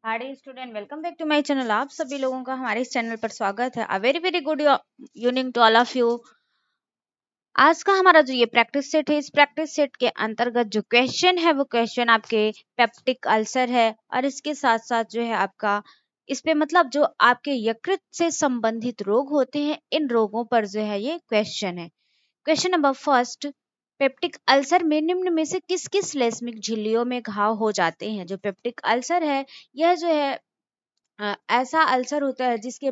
Hi student, welcome back to my channel. आप सभी लोगों का हमारे इस चैनल पर स्वागत है। A very very good evening to all of you. आज का हमारा जो ये प्रैक्टिस सेट है, इस प्रैक्टिस सेट के अंतर्गत जो क्वेश्चन है वो क्वेश्चन आपके पेप्टिक अल्सर है और इसके साथ साथ जो है आपका इस पे मतलब जो आपके यकृत से संबंधित रोग होते हैं, इन रोगों पर जो है ये क्वेश्चन है। Question number first, peptic ulcer में निम्न में से किस किस श्लेष्मिक झिल्लियों में घाव हो जाते हैं। जो पेप्टिक अल्सर है यह जो है ऐसा अल्सर होता है जिसके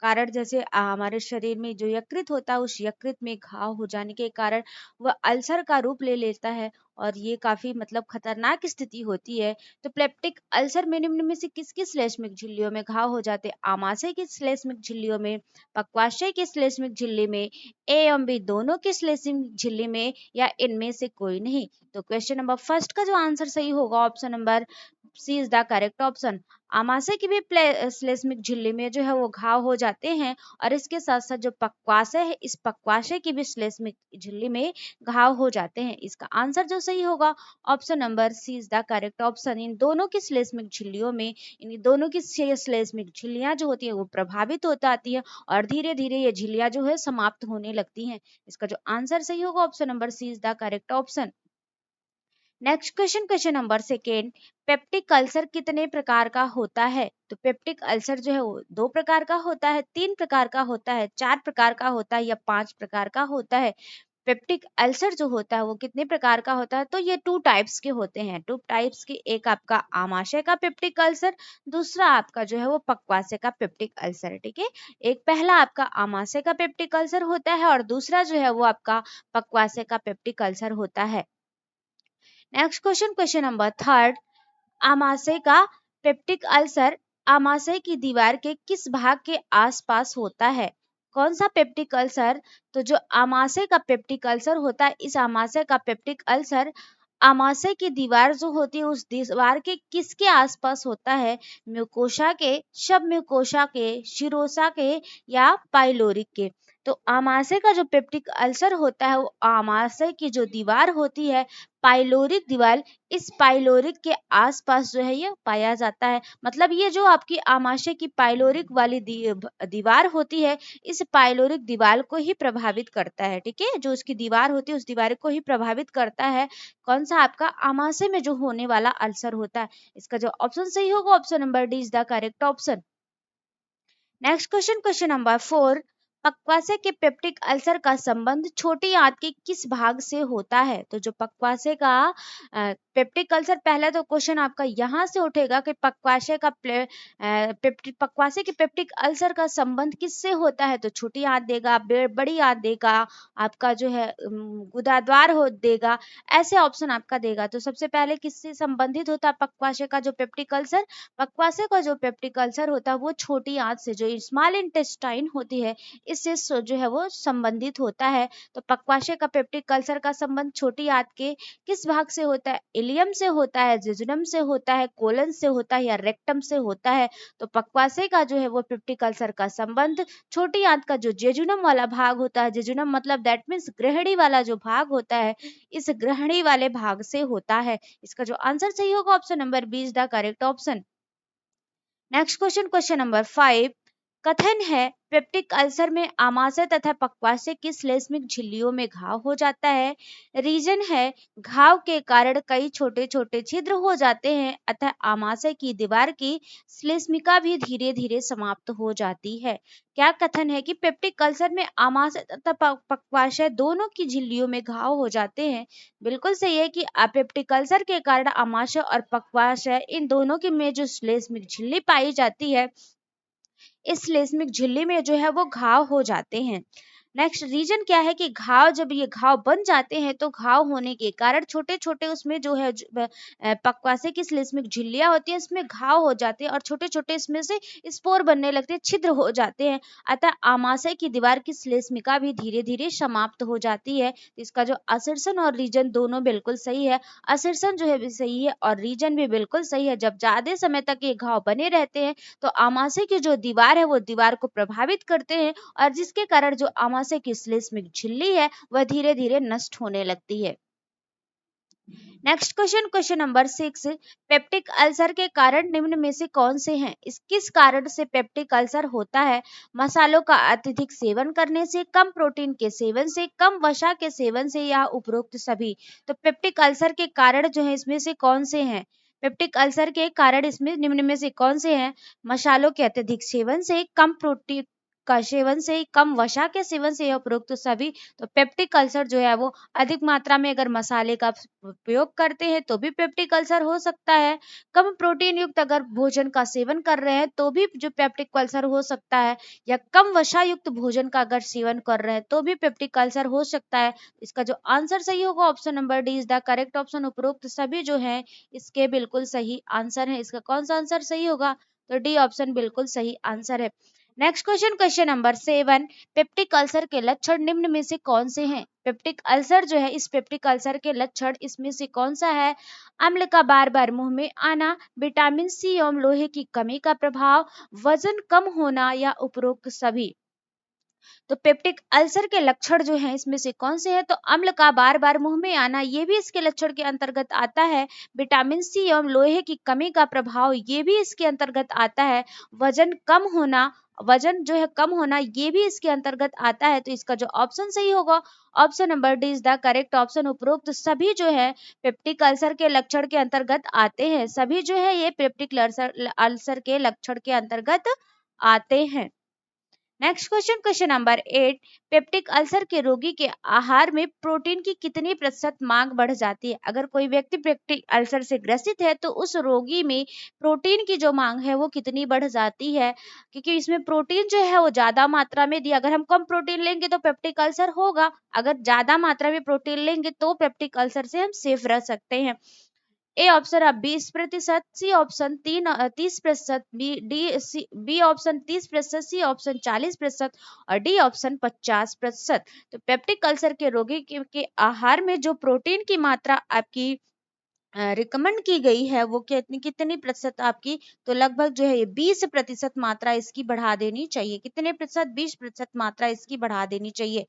कारण जैसे हमारे शरीर में जो यकृत होता है उस यकृत में घाव हो जाने के कारण वह अल्सर का रूप ले लेता है और ये काफी मतलब खतरनाक स्थिति होती है। तो पेप्टिक अल्सर में निम्न में से किस किस श्लेष्मिक झिल्लियों में घाव हो जाते हैं। आमाशय की श्लेष्मिक झिल्लियों में, पक्वाशय की श्लेष्मिक झिल्ली में, ए एवं बी दोनों की श्लेष्मिक झिल्ली में, या इनमें से कोई नहीं। तो क्वेश्चन नंबर फर्स्ट का जो आंसर सही होगा option number C is the correct option. आमाशय की भी श्लेष्मिक झिल्ली में जो है वो घाव हो जाते हैं और इसके साथ साथ जो पक्वाशय है, इस पक्वाशय की भी श्लेष्मिक झिल्ली में घाव हो जाते हैं। इसका आंसर जो सही होगा option number C is the correct option. इन दोनों की श्लेष्मिक झिल्लियों में, इन दोनों की श्लेष्मिक झिल्लियां जो होती है वो प्रभावित हो जाती है और धीरे धीरे ये झिल्लियां जो है समाप्त होने लगती हैं। इसका जो आंसर सही होगा option number C is the correct option. Next question, question number second, peptic ulcer कितने प्रकार का होता है। तो पेप्टिक अल्सर जो है वो 2 प्रकार का होता है, 3 प्रकार का होता है, 4 प्रकार का होता है या 5 प्रकार का होता है। पेप्टिक अल्सर जो होता है वो कितने प्रकार का होता है। तो ये 2 टाइप्स के होते हैं। 2 टाइप्स के, एक आपका आमाशय का पेप्टिक अल्सर, दूसरा आपका जो है वो पक्वाशय का पेप्टिक अल्सर है। ठीक है, एक पहला आपका आमाशय का पेप्टिक अल्सर होता है और दूसरा जो है वो आपका पक्वाशय का पेप्टिक अल्सर होता है। Next question, question number third, आमाशय का पेप्टिक अल्सर आमाशय की दीवार के किस भाग के आसपास होता है। कौन सा पेप्टिक अल्सर। तो जो आमाशय का पेप्टिक अल्सर होता है, इस आमाशय का पेप्टिक अल्सर आमाशय की दीवार जो होती है उस दीवार के किसके आसपास होता है। म्यूकोसा के, सब म्यूकोसा के, शिरोसा के, या पाइलोरिक के। तो आमाशय का जो पेप्टिक अल्सर होता है वो आमाशय की जो दीवार होती है, पाइलोरिक दीवार, इस पाइलोरिक के आसपास जो है ये पाया जाता है। मतलब ये जो आपकी आमाशय की पाइलोरिक वाली दीवार होती है, इस पाइलोरिक दीवार को ही प्रभावित करता है। ठीक है, जो उसकी दीवार होती है उस दीवार को ही प्रभावित करता है। कौन सा आपका आमाशय में जो होने वाला अल्सर होता है। इसका जो ऑप्शन सही होगा option number D is the correct option. Next question, question number 4, पक्वाशय के पेप्टिक अल्सर का संबंध छोटी आंत के किस भाग से होता है। तो जो पक्वाशय का पेप्टिक अल्सर, पहला तो क्वेश्चन आपका यहाँ से उठेगा कि पक्वाशय का पक्वाशय के पेप्टिक अल्सर का संबंध किससे होता है। तो छोटी आंत देगा, बड़ी आंत देगा, आपका जो है गुदाद्वार हो देगा, ऐसे ऑप्शन आपका देगा। तो सबसे पहले किससे संबंधित होता है पक्वाशय का जो पेप्टिक अल्सर। पक्वाशय का जो पेप्टिक अल्सर होता है वो छोटी आंत से, जो स्मॉल इंटेस्टाइन होती है, इससे जो है वो संबंधित होता है। तो पक्वाशय का पेप्टिक अल्सर का संबंध छोटी आंत के किस भाग से होता है। इलियम से होता है, जेजुनम से होता है, कोलन से होता है, या रेक्टम से होता है। तो पक्वाशय का जो है वो पेप्टिक अल्सर का संबंध छोटी आंत का जो जेजुनम वाला भाग होता है, जेजुनम मतलब दैट मीन्स ग्रहणी वाला जो भाग होता है, इस ग्रहणी वाले भाग से होता है। इसका जो आंसर सही होगा option number B is the correct option. Next question, question number 5, कथन है पेप्टिक अल्सर में आमाशय तथा पक्वाशय की श्लेष्मिक झिल्लियों में घाव हो जाता है। रीजन है घाव के कारण कई छोटे छोटे छिद्र हो जाते हैं अतः आमाशय की दीवार की श्लेष्मिका भी धीरे धीरे समाप्त हो जाती है। क्या कथन है कि पेप्टिक अल्सर में आमाशय तथा पक्वाशय दोनों की झिल्लियों में घाव हो जाते हैं। बिल्कुल सही है कि पेप्टिक अल्सर के कारण आमाशय और पक्वाशय इन दोनों के में जो श्लेष्मिक झिल्ली पाई जाती है, इस श्लेष्मिक झिल्ली में जो है वो घाव हो जाते हैं। नेक्स्ट रीजन क्या है कि घाव, जब ये घाव बन जाते हैं तो घाव होने के कारण छोटे छोटे उसमें जो है पक्वाशय की श्लेष्मिक झिल्लियां होती है, इसमें घाव हो जाते हैं और छोटे छोटे इसमें से स्पोर बनने लगते हैं, छिद्र हो जाते हैं। अतः आमाशय की दीवार की श्लेष्मिका भी धीरे धीरे समाप्त हो जाती है। तो इसका जो असर्शन और रीजन दोनों बिल्कुल सही है। असर्शन जो है भी सही है और रीजन भी बिल्कुल सही है। जब ज्यादा समय तक ये घाव बने रहते हैं तो आमाशय की जो दीवार है वो दीवार को प्रभावित करते हैं और जिसके कारण जो आमाशय की श्लेष्मिक झिल्ली है वह धीरे धीरे नष्ट होने लगती है। Next question, question number 6, peptic ulcer के कारण निम्न में से कौन से हैं? इस किस कारण से पेप्टिक अल्सर होता है? मसालों का अत्यधिक सेवन करने से, कम प्रोटीन के सेवन से, कम वसा के सेवन से, या उपरोक्त सभी? तो पेप्टिक अल्सर के कारण जो है इसमें से कौन से हैं? पेप्टिक अल्सर के कारण इसमें निम्न में से कौन से हैं? मसालों के अत्यधिक सेवन से, कम प्रोटीन का सेवन से, कम वसा के सेवन से, या उपरोक्त सभी? तो पेप्टिक अल्सर जो है वो अधिक मात्रा में अगर मसाले का उपयोग करते हैं तो भी पेप्टिक अल्सर हो सकता है। कम प्रोटीन युक्त अगर भोजन का सेवन कर रहे हैं तो भी जो पेप्टिक अल्सर हो सकता है, या कम वसा युक्त भोजन का अगर सेवन कर रहे हैं तो भी पेप्टिक अल्सर हो सकता है। इसका जो आंसर सही होगा option number D is the correct option. उपरोक्त सभी जो है इसके बिल्कुल सही आंसर है। इसका कौन सा आंसर सही होगा? तो डी ऑप्शन बिल्कुल सही आंसर है। Next question, question number 7, peptic ulcer के लक्षण निम्न में से कौन से हैं? पेप्टिक अल्सर जो है, इस पेप्टिक अल्सर के लक्षण इसमें से कौन सा है? अम्ल का बार बार मुंह में आना, विटामिन सी एवं लोहे की कमी का प्रभाव, वजन कम होना, या उपरोक्त सभी? तो पेप्टिक अल्सर के लक्षण जो हैं इसमें से कौन से हैं? तो अम्ल का बार बार मुंह में आना, ये भी इसके लक्षण के अंतर्गत आता है। विटामिन सी एवं लोहे की कमी का प्रभाव, ये भी इसके अंतर्गत आता है। वजन कम होना, वजन जो है कम होना, ये भी इसके अंतर्गत आता है। तो इसका जो ऑप्शन सही होगा option number D is the correct option. उपरोक्त सभी जो है पेप्टिक अल्सर के लक्षण के अंतर्गत आते हैं। सभी जो है ये पेप्टिक अल्सर के लक्षण के अंतर्गत आते हैं। Next question, question number 8, peptic ulcer के रोगी के आहार में प्रोटीन की कितनी प्रतिशत मांग बढ़ जाती है? अगर कोई व्यक्ति पेप्टिक अल्सर से ग्रसित है तो उस रोगी में प्रोटीन की जो मांग है वो कितनी बढ़ जाती है? क्योंकि इसमें प्रोटीन जो है वो ज्यादा मात्रा में दिया, अगर हम कम प्रोटीन लेंगे तो पेप्टिक अल्सर होगा, अगर ज्यादा मात्रा में प्रोटीन लेंगे तो पेप्टिक अल्सर से हम सेफ रह सकते हैं। ए ऑप्शन अब 20%, C option 30%, B option 30%, C option 40%, और डी ऑप्शन 50%। तो पेप्टिक अल्सर के रोगी के आहार में जो प्रोटीन की मात्रा आपकी रिकमेंड की गई है वो कितनी कितनी प्रतिशत आपकी? तो लगभग जो है ये 20% मात्रा इसकी बढ़ा देनी चाहिए। कितने प्रतिशत? 20% मात्रा इसकी बढ़ा देनी चाहिए।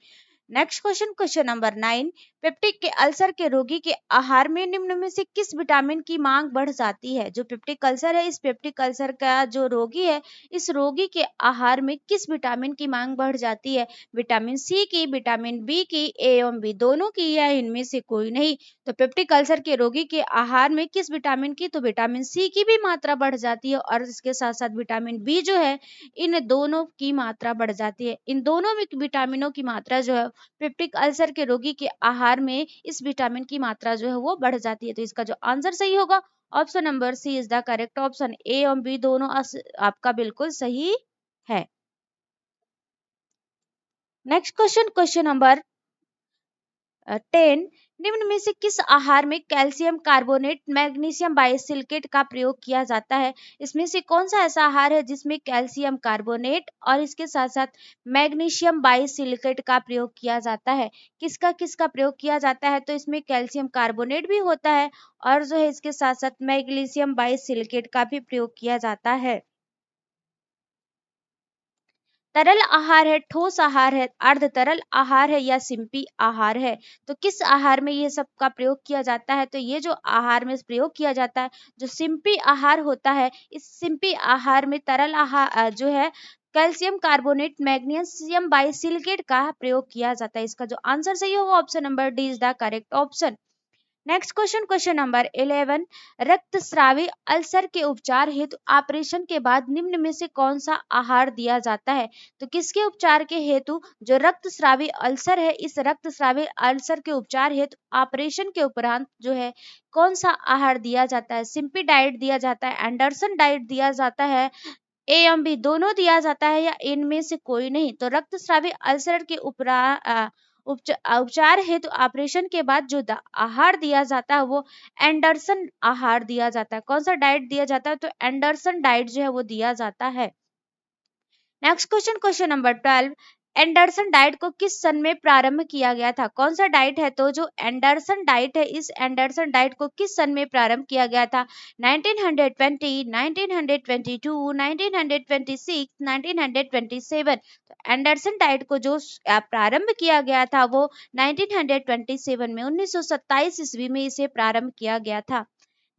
Next question, question number 9, peptic के अल्सर के रोगी के आहार में निम्न में से किस विटामिन की मांग बढ़ जाती है? जो पेप्टिक अल्सर है, इस पेप्टिक अल्सर का जो रोगी है, इस रोगी के आहार में किस विटामिन की मांग बढ़ जाती है? विटामिन सी की, विटामिन बी की, ए एवं बी दोनों की, या इनमें से कोई नहीं? तो पेप्टिक अल्सर के रोगी के आहार में किस विटामिन की? तो विटामिन सी की भी मात्रा बढ़ जाती है, और इसके साथ साथ विटामिन बी जो है इन दोनों की मात्रा बढ़ जाती है। इन दोनों में विटामिनों की मात्रा जो है पेप्टिक अल्सर के रोगी के आहार में इस विटामिन की मात्रा जो है वो बढ़ जाती है। तो इसका जो आंसर सही होगा option number C is the correct option. A और बी दोनों आपका बिल्कुल सही है। नेक्स्ट क्वेश्चन, क्वेश्चन नंबर 10, निम्न में से किस आहार में कैल्शियम कार्बोनेट, मैग्नीशियम बाइसिलिकेट का प्रयोग किया जाता है? इसमें से कौन सा ऐसा आहार है जिसमें कैल्शियम कार्बोनेट और इसके साथ साथ मैग्नीशियम बाइसिलिकेट का प्रयोग किया जाता है? किसका किसका प्रयोग किया जाता है? तो इसमें कैल्शियम कार्बोनेट भी होता है, और जो है इसके साथ साथ मैग्नीशियम बाइसिलिकेट का भी प्रयोग किया जाता है। तरल आहार है, ठोस आहार है, अर्ध तरल आहार है, या सिंपी आहार है? तो किस आहार में ये सब का प्रयोग किया जाता है? तो ये जो आहार में प्रयोग किया जाता है जो सिंपी आहार होता है, इस सिंपी आहार में तरल आहार जो है कैल्शियम कार्बोनेट, मैग्नीशियम बाइसिलिकेट का प्रयोग किया जाता है। इसका जो आंसर सही होगा option number D is the correct option. Next question, question number 11, रक्तस्रावी अल्सर के उपचार हेतु ऑपरेशन के बाद निम्न में से कौन सा आहार दिया जाता है? तो किसके उपचार के हेतु जो रक्तस्रावी अल्सर है, इस रक्तस्रावी अल्सर के उपचार हेतु ऑपरेशन के उपरांत जो है कौन सा आहार दिया जाता है? सिंपी डाइट दिया जाता है, एंडरसन डाइट दिया जाता है, ए एम बी दोनों दिया जाता है, या इनमें से कोई नहीं? तो रक्तस्रावी अल्सर के उपचार हेतु ऑपरेशन के बाद जो आहार दिया जाता है वो एंडरसन आहार दिया जाता है। कौन सा डाइट दिया जाता है? तो एंडरसन डाइट जो है वो दिया जाता है। Next question, question number 12, Anderson diet को किस सन में प्रारंभ किया गया था? कौन सा डाइट है? तो जो एंडरसन डाइट है, इस एंडरसन डाइट को किस सन में प्रारंभ किया गया था? 1920, 1922, 1926, 1927। तो एंडरसन डाइट को जो प्रारंभ किया गया था वो 1927 में, 1927 ईस्वी में इसे प्रारंभ किया गया था।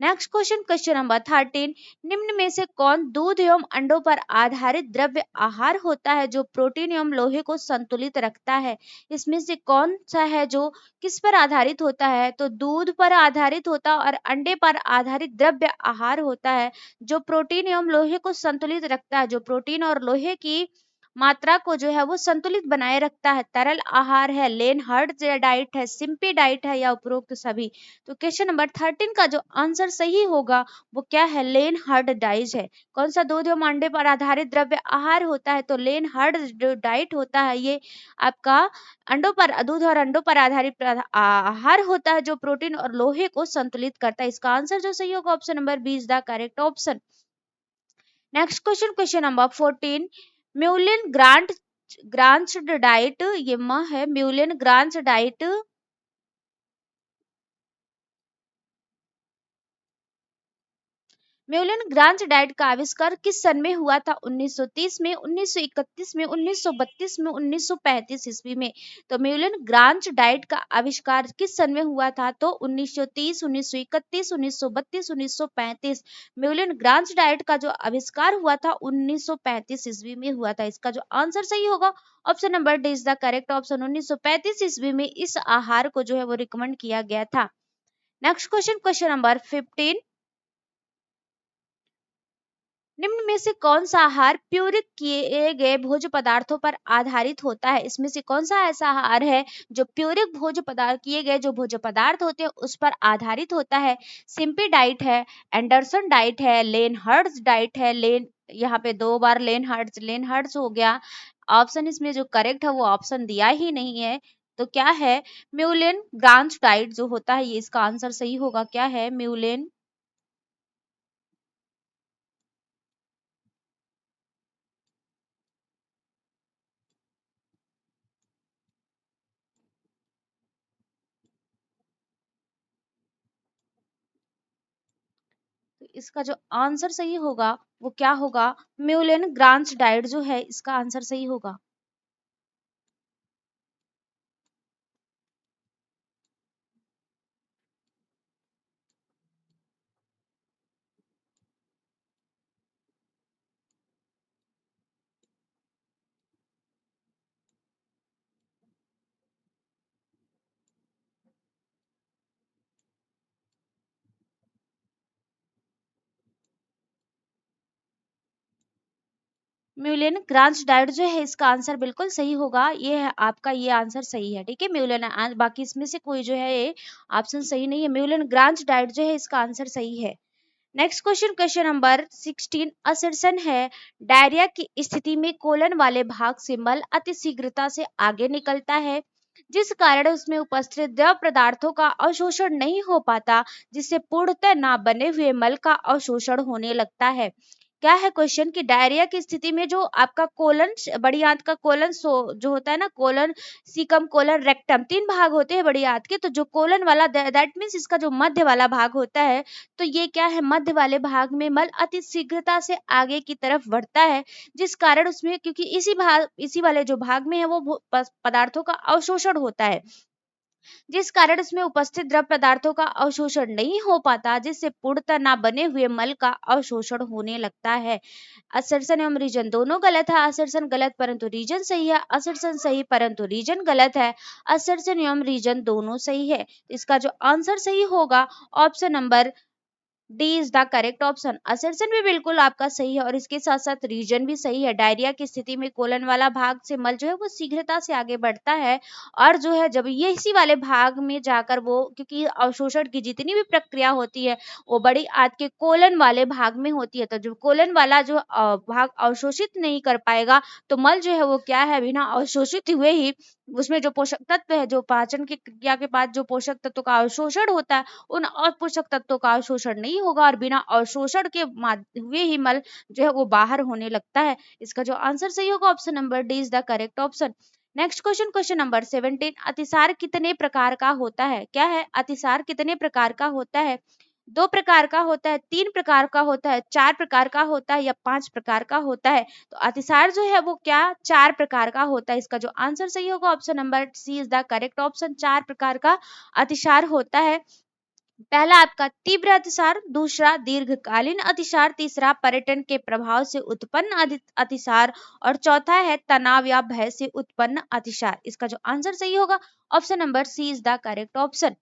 नेक्स्ट क्वेश्चन, क्वेश्चन नंबर 13, निम्न में से कौन दूध एवं अंडों पर आधारित द्रव्य आहार होता है जो प्रोटीन एवं लोहे को संतुलित रखता है? इसमें से कौन सा है जो किस पर आधारित होता है? तो दूध पर आधारित होता है और अंडे पर आधारित द्रव्य आहार होता है जो प्रोटीन एवं लोहे को संतुलित रखता है, जो प्रोटीन और लोहे की मात्रा को जो है वो संतुलित बनाए रखता है। तरल आहार है, लेनहर्ड डाइट है, सिंपी डाइट है या उपरोक्त सभी? तो क्वेश्चन नंबर 13 का जो आंसर सही होगा वो क्या है? लेनहर्ड डाइट है। कौन सा दूध एवं अंडे पर आधारित द्रव्य आहार होता है? तो लेनहर्ड जो डाइट होता है ये आपका अंडों पर, दूध और अंडों पर आधारित आहार होता है जो प्रोटीन और लोहे को संतुलित करता है। इसका आंसर जो सही होगा option number B is the correct option. Next question, question number 14, Meulengracht ग्रांट्स डाइट, ये म है, Meulengracht diet Meulengracht diet का आविष्कार किस सन में हुआ था? 1930 में, 1931 में, 1932 में, 1935 ईस्वी में? तो म्यूलिन ग्रांट डाइट का आविष्कार किस सन में हुआ था? तो 1930, 1931, 1932, 1935। म्यूलिन ग्रांट डाइट का जो आविष्कार हुआ था 1935 ईस्वी में हुआ था। इसका जो आंसर सही होगा option number D is the correct option. 1935 ईस्वी में इस आहार को जो है वो रिकमेंड किया गया था। नेक्स्ट क्वेश्चन, क्वेश्चन नंबर 15, निम्न में से कौन सा आहार प्यूरिक किए गए भोज्य पदार्थों पर आधारित होता है? इसमें से कौन सा ऐसा आहार है जो प्यूरिक भोज्य पदार्थ किए गए जो भोज्य पदार्थ होते हैं उस पर आधारित होता है? सिंपी डाइट है, एंडरसन डाइट है, लेनहर्ट्ज डाइट है, यहाँ पे दो बार लेनहर्ट्ज हो गया। ऑप्शन इसमें जो करेक्ट है वो ऑप्शन दिया ही नहीं है, तो क्या है? म्यूलिन ग्रांट डाइट जो होता है ये इसका आंसर सही होगा। क्या है? म्यूलिन तो इसका जो आंसर सही होगा वो क्या होगा? म्यूलिन ग्रांट डाइट जो है इसका आंसर सही होगा। म्यूलिन ग्रांट डाइट जो है इसका आंसर बिल्कुल सही होगा। ये है आपका, ये आंसर सही है। ठीक है, म्यूलिन, बाकी इसमें से कोई जो है ये ऑप्शन सही नहीं है। म्यूलिन ग्रांट डाइट जो है इसका आंसर सही है। Next question, question number 16, assertion है डायरिया की स्थिति में कोलन वाले भाग से मल अति शीघ्रता से आगे निकलता है जिस कारण उसमें उपस्थित द्रव पदार्थों का अवशोषण नहीं हो पाता, जिससे पूर्णतः ना बने हुए मल का अवशोषण होने लगता है। क्या है क्वेश्चन कि डायरिया की स्थिति में जो आपका कोलन, बड़ी आंत का कोलन जो होता है ना, कोलन, सीकम, कोलन, रेक्टम, तीन भाग होते हैं बड़ी आंत के। तो जो कोलन वाला, दैट मीन्स इसका जो मध्य वाला भाग होता है, तो ये क्या है? मध्य वाले भाग में मल अति शीघ्रता से आगे की तरफ बढ़ता है जिस कारण उसमें, क्योंकि इसी वाले जो भाग में है वो पदार्थों का अवशोषण होता है, जिस कारण उसमें उपस्थित द्रव पदार्थों का अवशोषण नहीं हो पाता, जिससे पूर्णतः ना बने हुए मल का अवशोषण होने लगता है। असर्शन एवं रीजन दोनों गलत है। असर्शन गलत परंतु रीजन सही है, असर्शन सही परंतु रीजन गलत है। असर्शन एवं रीजन दोनों सही है। इसका जो आंसर सही होगा option number D is the correct option. Assertion भी बिल्कुल आपका सही है और इसके साथ साथ रीजन भी सही है। डायरिया की स्थिति में कोलन वाला भाग से मल जो है वो शीघ्रता से आगे बढ़ता है और जो है जब ये इसी वाले भाग में जाकर वो, क्योंकि अवशोषण की जितनी भी प्रक्रिया होती है वो बड़ी आंत के कोलन वाले भाग में होती है, तो जो कोलन वाला जो भाग अवशोषित नहीं कर पाएगा तो मल जो है वो क्या है? बिना अवशोषित हुए ही उसमें जो पोषक तत्व है, जो पाचन की क्रिया के बाद जो पोषक तत्वों का अवशोषण होता है, उन अपोषक तत्वों का अवशोषण नहीं होगा और बिना अवशोषण के हुए ही मल जो है वो बाहर होने लगता है। इसका जो आंसर सही होगा option number D is the correct option. Next question, question number 17, अतिसार कितने प्रकार का होता है? क्या है? अतिसार कितने प्रकार का होता है? 2 प्रकार का होता है, 3 प्रकार का होता है, 4 प्रकार का होता है या 5 प्रकार का होता है? तो अतिसार जो है वो क्या 4 प्रकार का होता है। इसका जो आंसर सही होगा option number C is the correct option. 4 प्रकार का अतिसार होता है। पहला आपका तीव्र अतिसार, दूसरा दीर्घकालीन अतिसार, तीसरा पर्यटन के प्रभाव से उत्पन्न अतिसार और चौथा है तनाव या भय से उत्पन्न अतिसार। इसका जो आंसर सही होगा option number C is the correct option.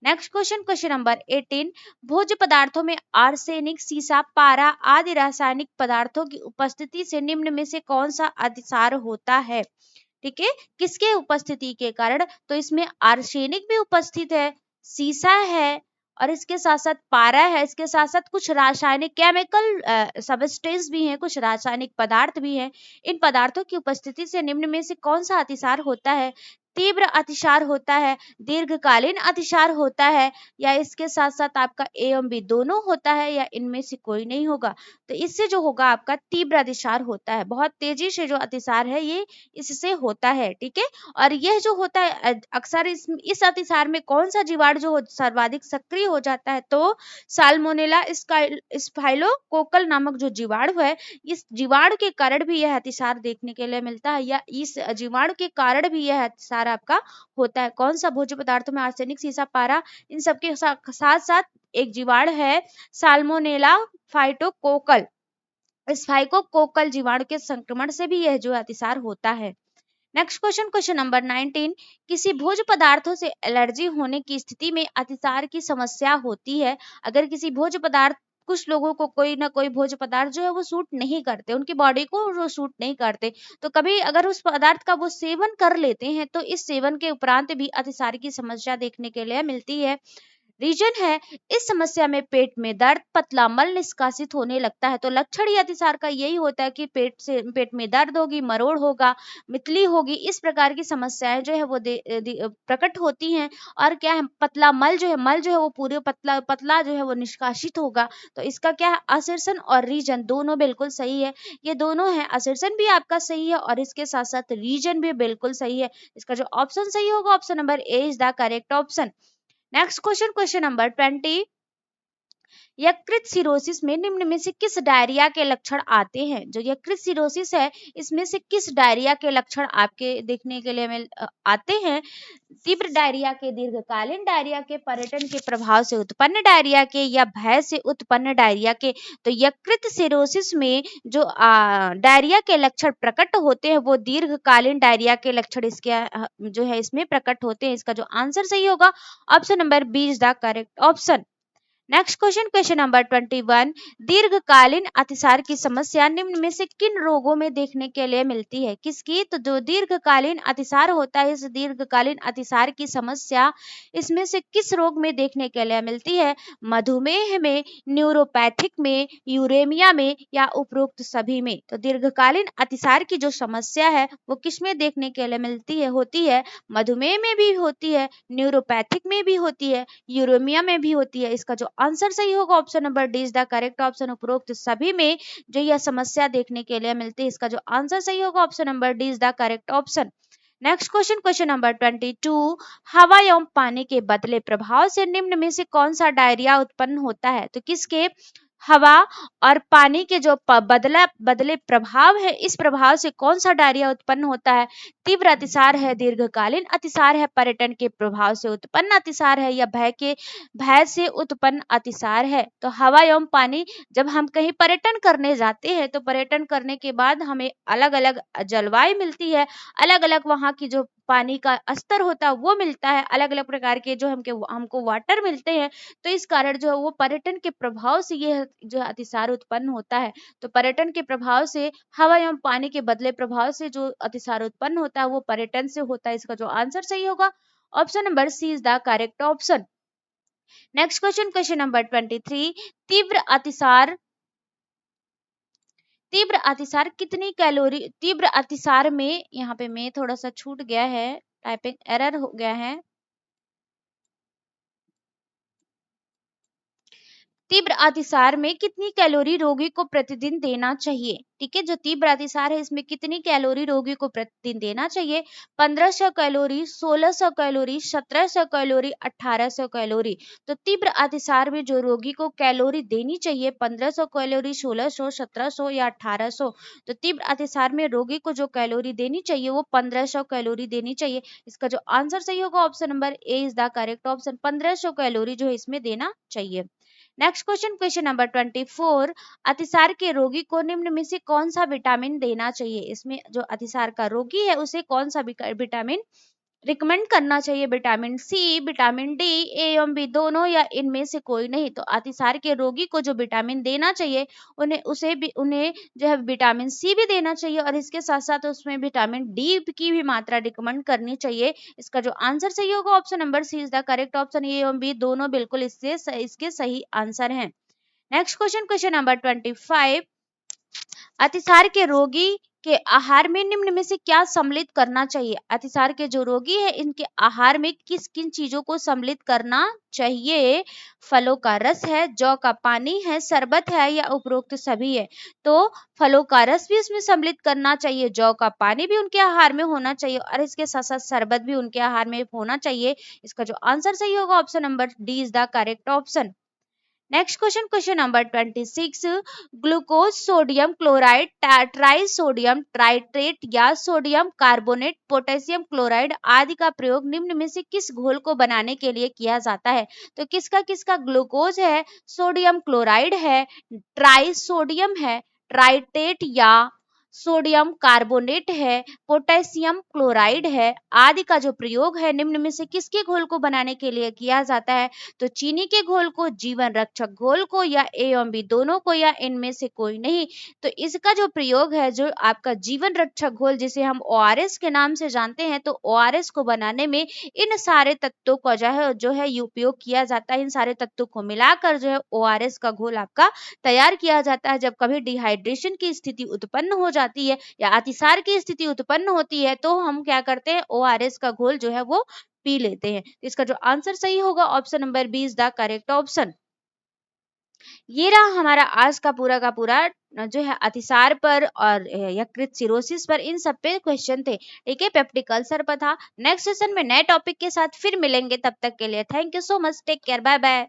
Next question, question number 18, भोज्य पदार्थों में आर्सेनिक, सीसा, पारा आदि रासायनिक पदार्थों की उपस्थिति से निम्न में से कौन सा अतिसार होता है? ठीक है, किसके उपस्थिति के कारण? तो इसमें आर्सेनिक भी उपस्थित है, सीसा है और इसके साथ साथ पारा है, इसके साथ साथ कुछ रासायनिक केमिकल सबस्टेंस भी हैं, कुछ रासायनिक पदार्थ भी हैं। इन पदार्थों की उपस्थिति से निम्न में से कौन सा अतिसार होता है? तीव्र अतिसार होता है, दीर्घकालीन अतिसार होता है या इसके साथ साथ आपका ए एवं बी दोनों होता है या इनमें से कोई नहीं होगा? तो इससे जो होगा आपका तीव्र अतिसार होता है। बहुत तेजी से जो अतिसार है ये इससे होता है। ठीक है, और यह जो होता है अक्सर इस अतिसार में कौन सा जीवाणु जो सर्वाधिक सक्रिय हो जाता है? तो साल्मोनेला स्पाइलोकोकल नामक जो जीवाणु है, इस जीवाणु के कारण भी यह अतिसार देखने के लिए मिलता है या इस जीवाणु के कारण भी यह अतिसार आपका होता है। कौन सा? भोज्य पदार्थों में आर्सेनिक, सीसा, पारा, इन सबके साथ साथ एक जीवाणु है साल्मोनेला फाइटोकोकल। इस फाइटोकोकल जीवाणु के संक्रमण से भी यह जो अतिसार होता है। नेक्स्ट क्वेश्चन, क्वेश्चन नंबर 19, किसी भोज्य पदार्थों से एलर्जी होने की स्थिति में अतिसार की समस्या होती है। अगर किसी भोज्य पदार्थ, कुछ लोगों को कोई ना कोई भोज्य पदार्थ जो है वो सूट नहीं करते, उनकी बॉडी को वो सूट नहीं करते, तो कभी अगर उस पदार्थ का वो सेवन कर लेते हैं तो इस सेवन के उपरांत भी अतिसार की समस्या देखने के लिए मिलती है। रीजन है, इस समस्या में पेट में दर्द, पतला मल निष्कासित होने लगता है। तो लक्षण ही अतिसार का यही होता है कि पेट में दर्द होगी, मरोड़ होगा, मितली होगी, इस प्रकार की समस्याएं जो है वो प्रकट होती हैं। और क्या है, पतला मल जो है, वो पूरे पतला पतला जो है वो निष्कासित होगा। तो इसका क्या है, असर्शन और रीजन दोनों बिल्कुल सही है। ये दोनों है, असर्शन भी आपका सही है और इसके साथ साथ रीजन भी बिल्कुल सही है। इसका जो ऑप्शन सही होगा option number A is the correct option. Next question, question number 20, यकृत सिरोसिस में निम्न में से किस डायरिया के लक्षण आते हैं? जो यकृत सिरोसिस है, इसमें से किस डायरिया के लक्षण आपके देखने के लिए आते हैं? तीव्र डायरिया के, दीर्घकालीन डायरिया के, पर्यटन के प्रभाव से उत्पन्न डायरिया के या भय से उत्पन्न डायरिया के? तो यकृत सिरोसिस में जो डायरिया के लक्षण प्रकट होते हैं वो दीर्घकालीन डायरिया के लक्षण इसके जो है इसमें प्रकट होते हैं। इसका जो आंसर सही होगा option number B is the correct option. Next question, question number 21, दीर्घकालीन अतिसार की समस्या निम्न में से किन रोगों में देखने के लिए मिलती है? किसकी? तो जो दीर्घकालीन अतिसार होता है, इस दीर्घकालीन अतिसार की समस्या इसमें से किस रोग में देखने के लिए मिलती है? मधुमेह में, न्यूरोपैथिक में, यूरेमिया में या उपरोक्त सभी में? तो दीर्घकालीन अतिसार की जो समस्या है वो किस में देखने के लिए मिलती है? होती है मधुमेह में भी होती है, न्यूरोपैथिक में भी होती है, यूरेमिया में भी होती है। इसका जो आंसर सही होगा option number D is the correct option. उपरोक्त सभी में जो यह समस्या देखने के लिए मिलती है, इसका जो आंसर सही होगा option number D is the correct option. Next question, question number 22, हवा एवं पानी के बदले प्रभाव से निम्न में से कौन सा डायरिया उत्पन्न होता है? तो किसके? हवा और पानी के जो बदले प्रभाव है, इस प्रभाव से कौन सा डायरिया उत्पन्न होता है? तीव्र अतिसार है, दीर्घकालीन अतिसार है, पर्यटन के प्रभाव से उत्पन्न अतिसार है या भय से उत्पन्न अतिसार है? तो हवा एवं पानी, जब हम कहीं पर्यटन करने जाते हैं तो पर्यटन करने के बाद हमें अलग अलग जलवायु मिलती है, अलग अलग वहाँ की जो पानी का स्तर होता है वो मिलता है, अलग अलग प्रकार के जो हमको वाटर मिलते हैं। तो इस कारण जो है वो पर्यटन के प्रभाव से ये जो अतिसार उत्पन्न होता है। तो पर्यटन के प्रभाव से, हवा एवं पानी के बदले प्रभाव से जो अतिसार उत्पन्न होता है वो पर्यटन से होता है। इसका जो आंसर सही होगा option number C is the correct option. Next question, question number 23, तीव्र अतिसार कितनी कैलोरी? तीव्र अतिसार में, यहाँ पे मैं थोड़ा सा छूट गया है, टाइपिंग एरर हो गया है। तीव्र अतिसार में कितनी कैलोरी रोगी को प्रतिदिन देना चाहिए? ठीक है, जो तीव्र अतिसार है इसमें कितनी कैलोरी रोगी को प्रतिदिन देना चाहिए? 1500 कैलोरी, 1600 कैलोरी, 1700 कैलोरी, 1800 कैलोरी। तो तीव्र अतिसार में जो रोगी को कैलोरी देनी चाहिए 1500 कैलोरी, 1600, 1700 या 1800। तो तीव्र अतिसार में रोगी को जो कैलोरी देनी चाहिए वो 1500 कैलोरी देनी चाहिए। इसका जो आंसर सही होगा option number A is the correct option. 1500 calorie जो है इसमें देना चाहिए। Next question, question number 24। अतिसार के रोगी को निम्न में से कौन सा विटामिन देना चाहिए? इसमें जो अतिसार का रोगी है उसे कौन सा विटामिन रिकमेंड करना चाहिए? विटामिन सी, विटामिन डी, ए एवं बी दोनों या इनमें से कोई नहीं? तो अतिसार के रोगी को जो विटामिन देना चाहिए उन्हें जो है विटामिन सी भी देना चाहिए और इसके साथ साथ उसमें विटामिन डी की भी मात्रा रिकमेंड करनी चाहिए। इसका जो आंसर सही होगा option number C is the correct option. A एवं बी दोनों बिल्कुल इसके सही आंसर हैं। Next question, question number 25। अतिसार के रोगी के आहार में निम्न में से क्या सम्मिलित करना चाहिए? अतिसार के जो रोगी है इनके आहार में किस किन चीजों को सम्मिलित करना चाहिए? फलों का रस है, जौ का पानी है, शरबत है या उपरोक्त सभी है? तो फलों का रस भी इसमें सम्मिलित करना चाहिए, जौ का पानी भी उनके आहार में होना चाहिए और इसके साथ साथ शरबत भी उनके आहार में होना चाहिए। इसका जो आंसर सही होगा option number D is the correct option. Next question, question number 26। Glucose, sodium chloride, tri sodium citrate या सोडियम कार्बोनेट, पोटेशियम क्लोराइड आदि का प्रयोग निम्न में से किस घोल को बनाने के लिए किया जाता है? तो किसका किसका ग्लूकोज है, सोडियम क्लोराइड है, ट्राई सोडियम है, ट्राइट्रेट या सोडियम कार्बोनेट है, पोटेशियम क्लोराइड है आदि का जो प्रयोग है निम्न में से किसके घोल को बनाने के लिए किया जाता है? तो चीनी के घोल को, जीवन रक्षक घोल को या ए एवं बी दोनों को या इनमें से कोई नहीं? तो इसका जो प्रयोग है जो आपका जीवन रक्षक घोल जिसे हम ओआरएस के नाम से जानते हैं, तो ओआरएस को बनाने में इन सारे तत्वों का जो है उपयोग किया जाता है। इन सारे तत्वों को मिलाकर जो है ओआरएस का घोल आपका तैयार किया जाता है। जब कभी डिहाइड्रेशन की स्थिति उत्पन्न हो जाती है या अतिसार की स्थिति उत्पन्न होती है तो हम क्या करते हैं, ओआरएस का घोल जो है वो पी लेते हैं। इसका जो आंसर सही होगा option number B is the correct option. ये रहा हमारा आज का पूरा जो है अतिसार पर और यकृत सिरोसिस पर इन सब पे क्वेश्चन थे। ठीक है, पेप्टिक अल्सर पर था। नेक्स्ट सेशन में नए टॉपिक के साथ फिर मिलेंगे, तब तक के लिए thank you so much, take care, bye bye.